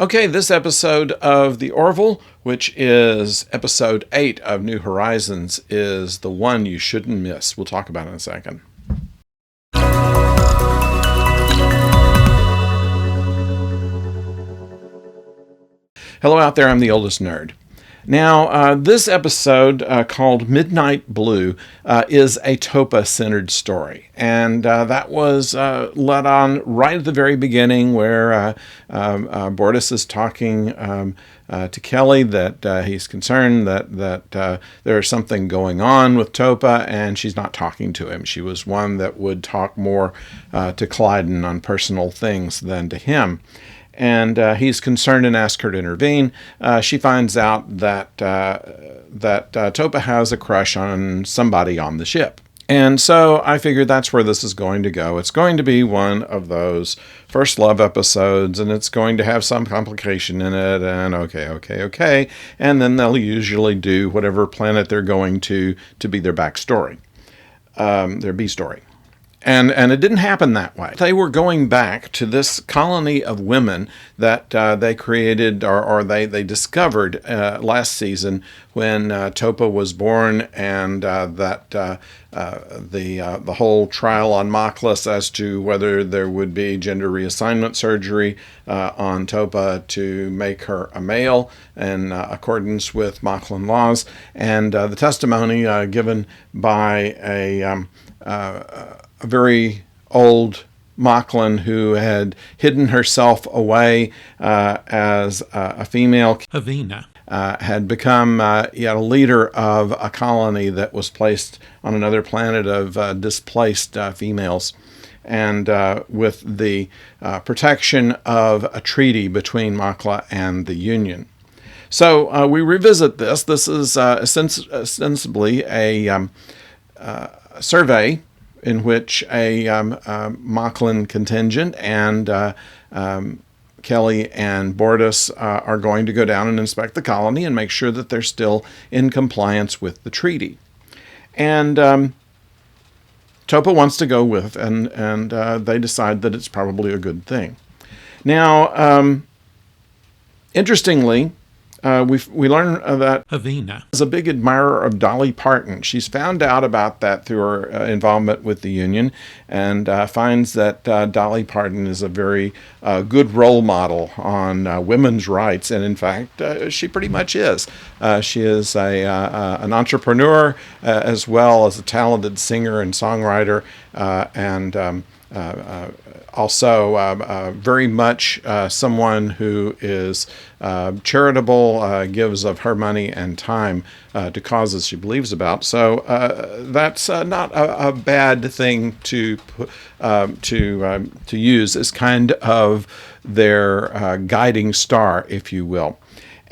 Okay, this episode of The Orville, which is episode 8 of New Horizons, is the one you shouldn't miss. We'll talk about it in a second. Hello out there, I'm the oldest nerd. Now, this episode called Midnight Blue is a Topa-centered story. And that was led on right at the very beginning where Bortus is talking to Kelly that he's concerned that there's something going on with Topa, and she's not talking to him. She was one that would talk more to Clyden on personal things than to him. And he's concerned and asks her to intervene. She finds out that Topa has a crush on somebody on the ship. And so I figured that's where this is going to go. It's going to be one of those first love episodes, and it's going to have some complication in it, and okay. And then they'll usually do whatever planet they're going to be their backstory, their B story. And it didn't happen that way. They were going back to this colony of women that they created or they discovered last season when Topa was born, and that the whole trial on Moklis as to whether there would be gender reassignment surgery on Topa to make her a male in accordance with Moklan laws, and the testimony given by a very old Moklan who had hidden herself away as a female. Havina. Had become a leader of a colony that was placed on another planet of displaced females, and with the protection of a treaty between Mokla and the Union. So we revisit this. This is ostensibly a survey in which a Moklan contingent and Kelly and Bortus are going to go down and inspect the colony and make sure that they're still in compliance with the treaty. And Topa wants to go with, and they decide that it's probably a good thing. Now, interestingly, we learn that Havina is a big admirer of Dolly Parton. She's found out about that through her involvement with the Union, and finds that Dolly Parton is a very good role model on women's rights, and in fact, she pretty much is. She is an entrepreneur as well as a talented singer and songwriter, and also very much someone who is charitable, gives of her money and time to causes she believes about. So that's not a bad thing to use as kind of their guiding star, if you will.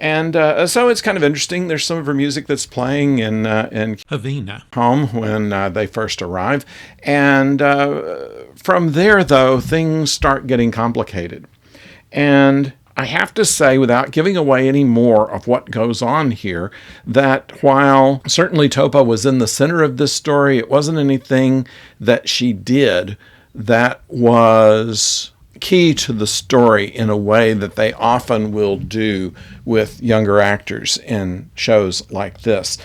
And so it's kind of interesting. There's some of her music that's playing in Havina home when they first arrive. And from there, though, things start getting complicated. And I have to say, without giving away any more of what goes on here, that while certainly Topa was in the center of this story, it wasn't anything that she did that was key to the story in a way that they often will do with younger actors in shows like this.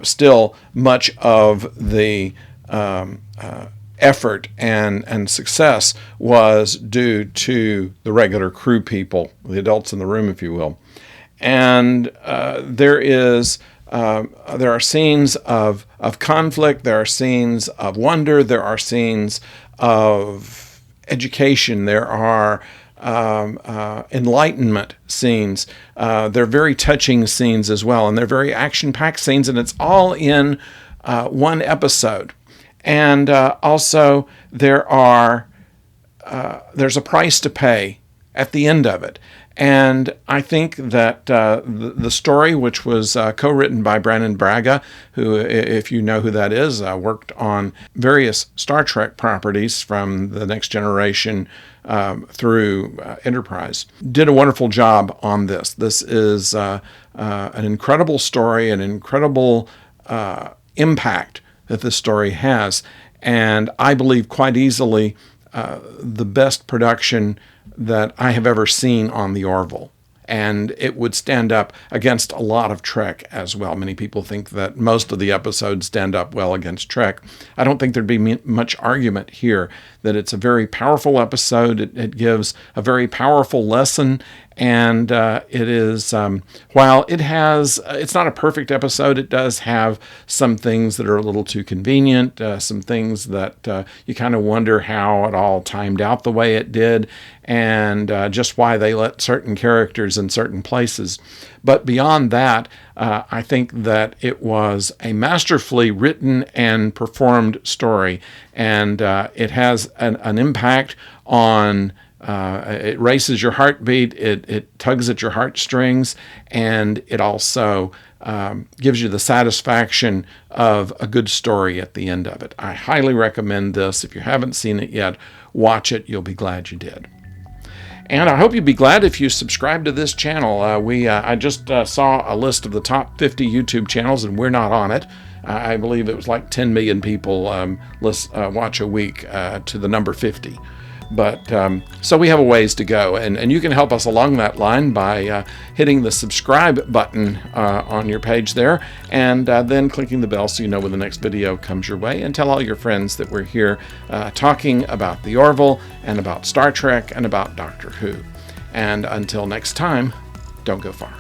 Still, much of the effort and success was due to the regular crew people, the adults in the room, if you will. And there are scenes of conflict, there are scenes of wonder, there are scenes of education, there are enlightenment scenes. They're very touching scenes as well, and they're very action-packed scenes, and it's all in one episode. And also there's a price to pay at the end of it. And I think that the story, which was co-written by Brannon Braga, who, if you know who that is, worked on various Star Trek properties from The Next Generation through Enterprise, did a wonderful job on this. This is an incredible story, an incredible impact that this story has, and I believe quite easily the best production that I have ever seen on the Orville. and it would stand up against a lot of Trek as well. Many people think that most of the episodes stand up well against Trek. I don't think there'd be much argument here that it's a very powerful episode. It gives a very powerful lesson, and it is, while it has, it's not a perfect episode, it does have some things that are a little too convenient, some things that you kind of wonder how it all timed out the way it did, and just why they let certain characters in certain places. But beyond that, I think that it was a masterfully written and performed story, and it has an impact on, it races your heartbeat, it tugs at your heartstrings, and it also gives you the satisfaction of a good story at the end of it. I highly recommend this. If you haven't seen it yet, watch it. You'll be glad you did. And I hope you'd be glad if you subscribe to this channel. I just saw a list of the top 50 YouTube channels, and we're not on it. I believe it was like 10 million people watch a week to the number 50. But so we have a ways to go, and you can help us along that line by hitting the subscribe button on your page there, and then clicking the bell so you know when the next video comes your way, and tell all your friends that we're here talking about the Orville and about Star Trek and about Doctor Who. And until next time, don't go far.